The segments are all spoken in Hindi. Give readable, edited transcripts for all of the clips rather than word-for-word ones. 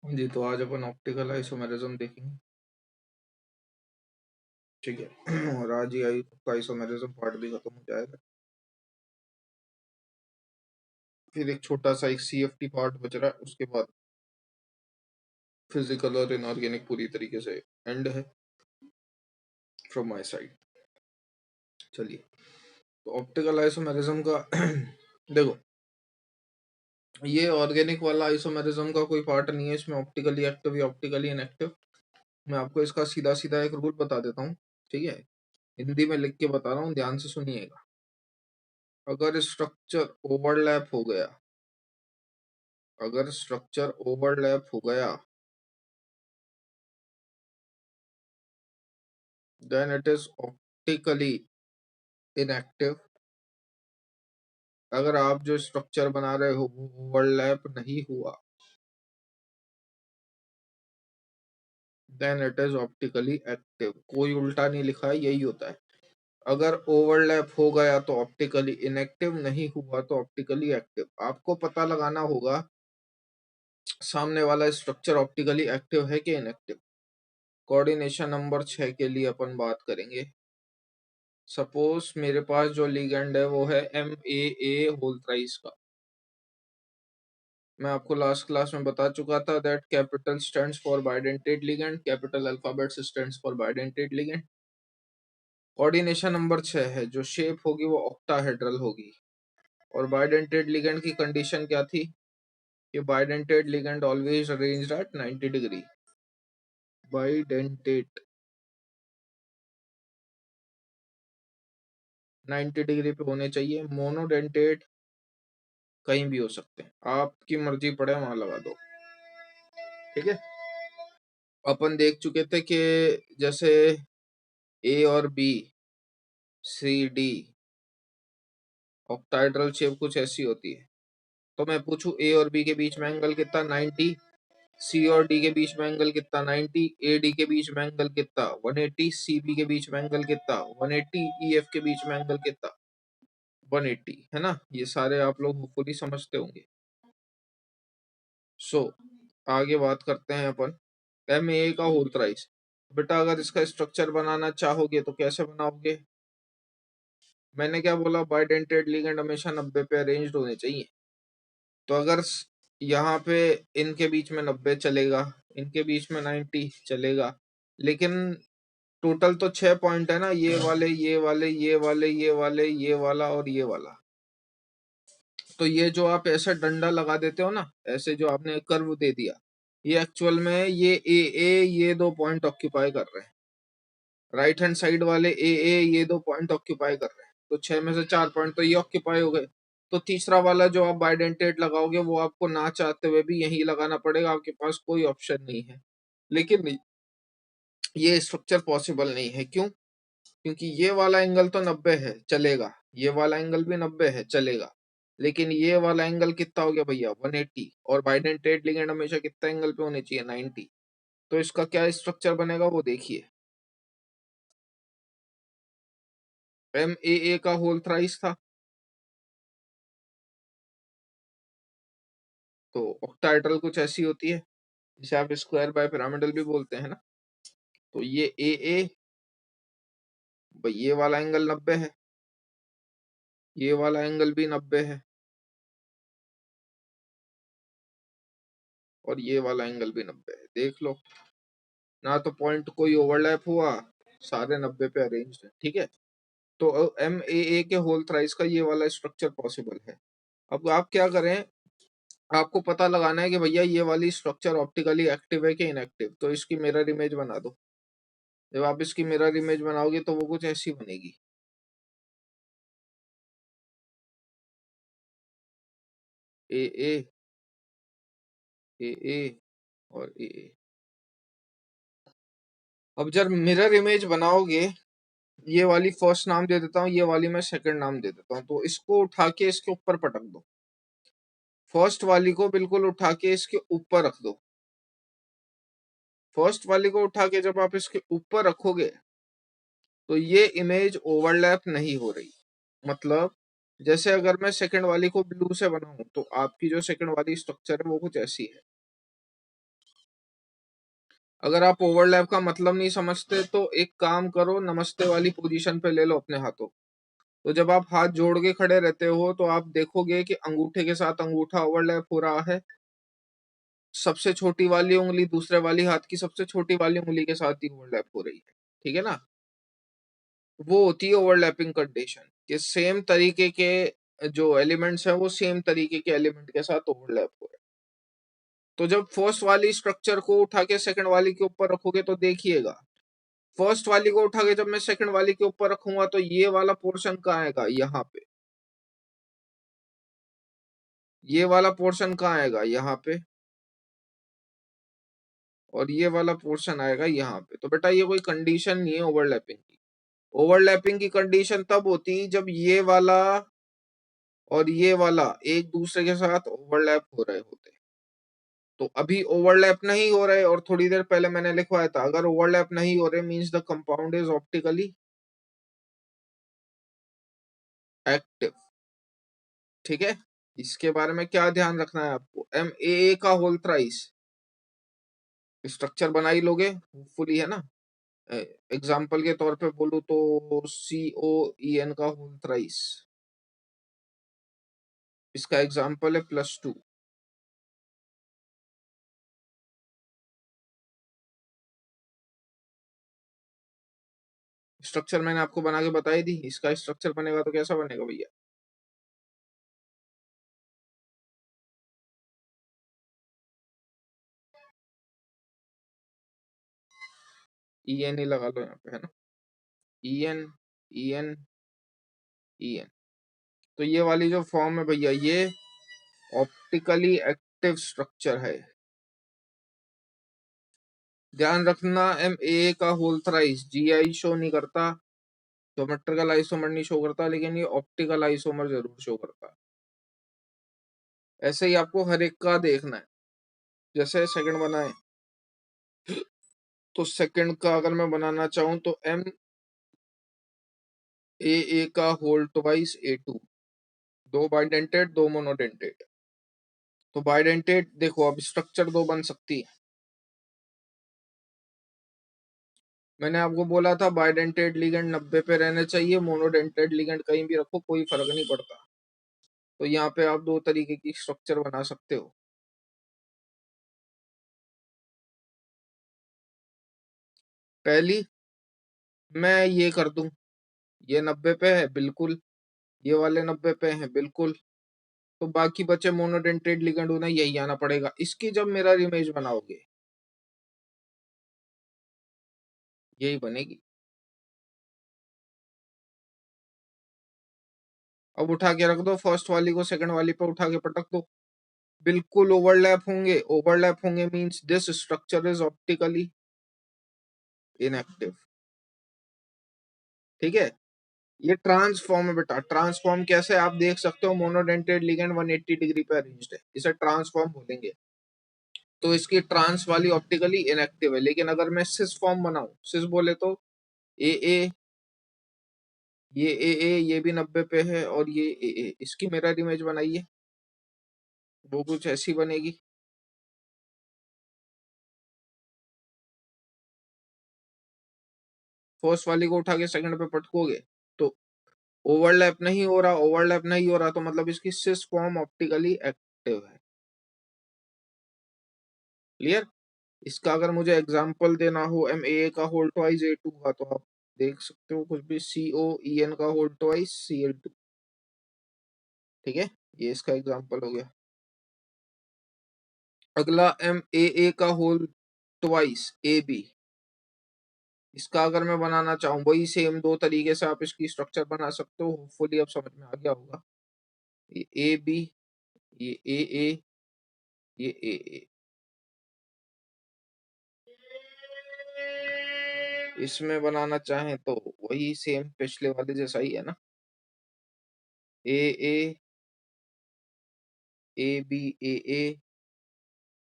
जी, तो आज अपन ऑप्टिकल आइसोमेरिज्म देखेंगे। ठीक है। और आज ही आइसोमेरिज्म पार्ट भी खत्म हो जाएगा। फिर एक छोटा सा एक सीएफटी पार्ट बच रहा है, उसके बाद फिजिकल और इनऑर्गेनिक पूरी तरीके से एंड है फ्रॉम माय साइड। चलिए, तो ऑप्टिकल आइसोमेरिज्म का देखो, ये ऑर्गेनिक वाला आइसोमेरिज्म का कोई पार्ट नहीं है, इसमें ऑप्टिकली एक्टिव या ऑप्टिकली इनएक्टिव। मैं आपको इसका सीधा सीधा एक रूल बता देता हूँ। ठीक है, हिंदी में लिख के बता रहा हूँ, ध्यान से सुनिएगा। अगर स्ट्रक्चर ओवरलैप हो गया, अगर स्ट्रक्चर ओवरलैप हो गया, then it is optically inactive. अगर आप जो स्ट्रक्चर बना रहे हो वो ओवरलैप नहीं हुआ, then it is optically active. कोई उल्टा नहीं लिखा है, यही होता है। अगर ओवरलैप हो गया तो ऑप्टिकली इनएक्टिव, नहीं हुआ तो ऑप्टिकली एक्टिव। आपको पता लगाना होगा सामने वाला स्ट्रक्चर ऑप्टिकली एक्टिव है कि इनएक्टिव। कोऑर्डिनेशन नंबर 6 के लिए अपन बात करेंगे। सपोज मेरे पास जो लिगेंड है वो है MAA होल थ्राइस का। मैं आपको लास्ट क्लास में बता चुका था that capital stands for bidentate ligand, capital alphabet stands for bidentate ligand. Coordination number 6 है, जो शेप होगी वो ऑक्टाहेड्रल होगी। और बाइडेंटेड लिगेंड की कंडीशन क्या थी कि bidentate ligand always arranged at 90 degree. Bidentate 90 degree पे होने चाहिए। मोनोडेंटेड कहीं भी हो सकते हैं, आपकी मर्जी पड़े वहां लगा दो। ठीक है, अपन देख चुके थे कि जैसे A और B, C, D octahedral shape कुछ ऐसी होती है। तो मैं पूछूं A और B के बीच में एंगल कितना, 90। C और D के बीच में एंगल कितना, 90। AD के बीच में एंगल कितना, 180। CB के बीच में एंगल कितना, 180। EF के बीच में एंगल कितना, 180। है ना, ये सारे आप लोग होपफुली समझते होंगे। सो आगे बात करते हैं अपन MAA का होल थ्राइस। बेटा अगर इसका स्ट्रक्चर बनाना चाहोगे तो कैसे बनाओगे? मैंने क्या बोला, बाइडेंटेड लिगेंड हमेशा 90 पे अरेंज्ड होने चाहिए। तो अगर यहाँ पे इनके बीच में 90 चलेगा, इनके बीच में 90 चलेगा, लेकिन टोटल तो 6 पॉइंट है ना, ये वाले, ये वाले, ये वाले, ये वाले, ये वाला और ये वाला। तो ये जो आप ऐसे डंडा लगा देते हो ना, ऐसे जो आपने कर्व दे दिया, ये एक्चुअल में ये AA ये 2 पॉइंट ऑक्यूपाई कर रहे हैं। राइट हैंड साइड वाले AA ये 2 पॉइंट ऑक्यूपाई कर रहे हैं, तो 6 में से 4 पॉइंट तो ये ऑक्यूपाई हो गए। तो तीसरा वाला जो आप बाइडेंटेड लगाओगे वो आपको ना चाहते हुए भी यही लगाना पड़ेगा, आपके पास कोई ऑप्शन नहीं है। लेकिन नहीं, ये स्ट्रक्चर पॉसिबल नहीं है। क्यों? क्योंकि ये वाला एंगल तो 90 है, चलेगा। ये वाला एंगल भी 90 है, चलेगा। लेकिन ये वाला एंगल कितना हो गया भैया, 180। और बाइडेंटेड लिगेंड हमेशा कितना एंगल पे होने चाहिए, 90। तो इसका क्या स्ट्रक्चर बनेगा वो देखिए। MAA का होल थ्राइस था, तो ऑक्टाहेड्रल कुछ ऐसी होती है जिसे आप स्क्वायर बाय पिरामिडल भी बोलते हैं ना। तो ये AA, भाई ये वाला एंगल 90 है, ये वाला एंगल भी 90 है, और ये वाला एंगल भी 90 है। देख लो ना, तो पॉइंट कोई ओवरलैप हुआ, सारे 90 पे अरेंज है। ठीक है, तो MAA के होल थ्राइस का ये वाला स्ट्रक्चर पॉसिबल है। अब आप क्या करें, आपको पता लगाना है कि भैया ये वाली स्ट्रक्चर ऑप्टिकली एक्टिव है कि इनएक्टिव। तो इसकी मिरर इमेज बना दो। जब आप इसकी मिरर इमेज बनाओगे तो वो कुछ ऐसी बनेगी। AA, AA और AA। अब जब मिरर इमेज बनाओगे, ये वाली फर्स्ट नाम दे देता हूँ, ये वाली मैं सेकंड नाम दे देता हूँ। तो इसको उठा के इसके ऊपर पटक दो। फर्स्ट वाली को बिल्कुल उठा के इसके ऊपर रख दो। फर्स्ट वाली को उठा के जब आप इसके ऊपर रखोगे तो ये इमेज ओवरलैप नहीं हो रही। मतलब जैसे अगर मैं सेकंड वाली को ब्लू से बनाऊं तो आपकी जो सेकंड वाली स्ट्रक्चर है वो कुछ ऐसी है। अगर आप ओवरलैप का मतलब नहीं समझते तो एक काम करो, नमस्ते वाली पोजीशन पे ले लो अपने हाथों। तो जब आप हाथ जोड़ के खड़े रहते हो तो आप देखोगे कि अंगूठे के साथ अंगूठा ओवरलैप हो रहा है, सबसे छोटी वाली उंगली दूसरे वाली हाथ की सबसे छोटी वाली उंगली के साथ ही ओवरलैप हो रही है। ठीक है ना? वो होती है ओवरलैपिंग कंडीशन कि सेम तरीके के जो एलिमेंट्स हैं वो सेम तरीके के एलिमेंट के साथ ओवरलैप हो रहे हैं। तो जब फर्स्ट वाली स्ट्रक्चर को उठा के सेकंड वाली के ऊपर रखोगे तो देखिएगा, फर्स्ट वाली को उठा के जब मैं सेकंड वाली के ऊपर रखूंगा तो ये वाला पोर्शन कहाँ आएगा, यहाँ पे। ये वाला पोर्शन कहाँ आएगा, यहाँ पे। और ये वाला पोर्शन आएगा यहाँ पे। तो बेटा ये कोई कंडीशन नहीं है ओवरलैपिंग की। ओवरलैपिंग की कंडीशन तब होती जब ये वाला और ये वाला एक दूसरे के साथ ओवरलैप हो रहे होते। तो अभी ओवरलैप नहीं हो रहे, और थोड़ी देर पहले मैंने लिखवाया था अगर ओवरलैप नहीं हो रहे means the compound is optically active. ठीक है? इसके बारे में क्या ध्यान रखना है आपको, एम ए का होल थ्राइस स्ट्रक्चर बना ही लोगे होपफुली, है ना? एग्जाम्पल के तौर पे बोलूं तो COEN का होल थ्राइस, इसका एग्जाम्पल है +2। स्ट्रक्चर मैंने आपको बना के बताई दी, इसका स्ट्रक्चर बनेगा तो कैसा बनेगा भैया? EN ही लगा लो यहाँ पे, है ना? EN EN EN। तो ये वाली जो फॉर्म है भैया ये ऑप्टिकली एक्टिव स्ट्रक्चर है। ध्यान रखना, MA का होल थ्राइस GI शो नहीं करता, ज्योमेट्रिकल आइसोमर नहीं शो करता, लेकिन ये ऑप्टिकल आइसोमर जरूर शो करता है। ऐसे ही आपको हर एक का देखना है। जैसे सेकंड बनाए तो सेकंड का अगर मैं बनाना चाहूं तो MAA का होल ट्वाइस A2, दो बाइडेंटेड दो मोनोडेंटेड। तो बाइडेंटेड देखो अब स्ट्रक्चर दो बन सकती है। मैंने आपको बोला था बाइडेंटेड लिगेंड 90 पे रहने चाहिए, मोनोडेंटेड लिगेंड कहीं भी रखो कोई फर्क नहीं पड़ता। तो यहाँ पे आप दो तरीके की स्ट्रक्चर बना सकते हो। पहली, मैं ये कर दूं, ये 90 पे है बिल्कुल, ये वाले 90 पे हैं बिल्कुल, तो बाकी बचे मोनोडेंटेड लिगेंड, उन्हें यही आना पड़ेगा। इसकी जब मिरर इमेज बनाओगे यही बनेगी। अब उठा के रख दो फर्स्ट वाली को, सेकंड वाली पे उठा के पटक दो, बिल्कुल ओवरलैप होंगे। ओवरलैप होंगे means this structure is optically inactive. ठीक है? ये ट्रांसफॉर्म है बेटा। ट्रांसफॉर्म कैसे आप देख सकते हो, मोनोडेंटेड लिगेंड 180 डिग्री पे अरेंज्ड है, इसे ट्रांसफॉर्म बोलेंगे। तो इसकी ट्रांस वाली ऑप्टिकली इनएक्टिव है। लेकिन अगर मैं सिस फॉर्म बनाऊं, सिस बोले तो ए ए, ये भी 90 पे है, और ये ए, इसकी मिरर इमेज बनाइए, वो कुछ ऐसी बनेगी। फर्स्ट वाली को उठा के सेकंड पे पटकोगे तो ओवरलैप नहीं हो रहा, ओवरलैप नहीं हो रहा तो मतलब इसकी सिस फॉर्म ऑप्टिकली एक्टिव है। क्लियर? इसका अगर मुझे एग्जांपल देना हो MAA का होल ट्वाइस A2 का, तो आप देख सकते हो कुछ भी, COEN का होल ट्वाइस Cl2। ठीक है? ये इसका एग्जांपल हो गया। अगला MAA का होल ट्वाइस AB, इसका अगर मैं बनाना चाहूँ वही सेम दो तरीके से आप इसकी स्ट्रक्चर बना सकते हो। होपफुली अब समझ में आ गया होगा। ये AB, ये AA, ये AA। इसमें बनाना चाहें तो वही सेम पिछले वाले जैसा ही है ना, AA, AB, AA,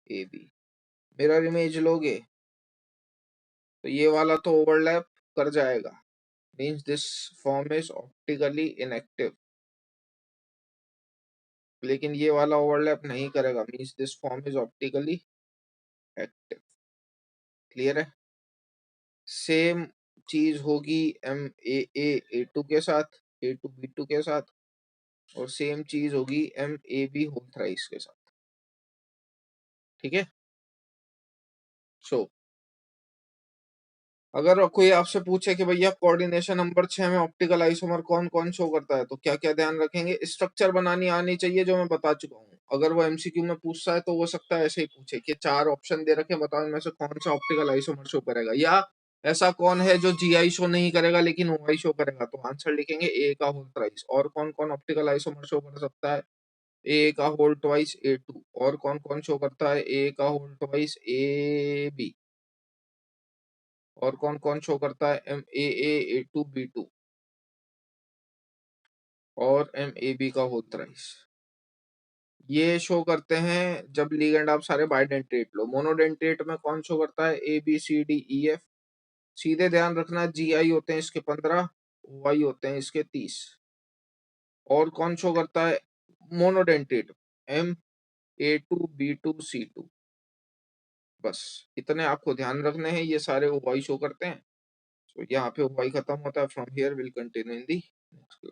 AB। Mirror image लोगे तो ये वाला तो ओवरलैप कर जाएगा, means this form is optically inactive. लेकिन ये वाला ओवरलैप नहीं करेगा, means this form is optically active. Clear है? सेम चीज होगी एम ए टू के साथ, ए टू बी टू के साथ, और सेम चीज होगी M A B whole thrice के साथ। ठीक है। सो अगर कोई आपसे पूछे कि भैया कोऑर्डिनेशन नंबर 6 में ऑप्टिकल आइसोमर कौन कौन शो करता है, तो क्या क्या ध्यान रखेंगे? स्ट्रक्चर बनानी आनी चाहिए, जो मैं बता चुका हूँ। अगर वो एमसीक्यू में पूछता है तो हो सकता है ऐसे ही पूछे कि 4 ऑप्शन दे रखे, बताओ इनमें से कौन सा ऑप्टिकल आइसोमर शो करेगा, या ऐसा कौन है जो जीआई शो नहीं करेगा लेकिन ओआई शो करेगा, तो आंसर लिखेंगे ए का होल ट्वाइस। और कौन कौन ऑप्टिकल आइसोमर शो कर सकता है? ए का होल ट्वाइस ए टू। और कौन कौन शो करता है? ए का होल ट्वाइस ए बी। और कौन कौन शो करता है? M A two B two और एम ए बी का होल थ्राइस। ये शो करते हैं जब लिगेंड आप सारे बाइडेंटेट लो। मोनोडेंटेट में कौन शो करता है? A B C D E F. सीधे ध्यान रखना, जी आई होते हैं इसके 15, वाई होते हैं इसके 30। और कौन शो करता है monodentate? M A two B two C two. बस इतने आपको ध्यान रखने हैं, ये सारे वाई शो करते हैं। तो यहाँ पे वाई खत्म होता है। From here will continue in the next class.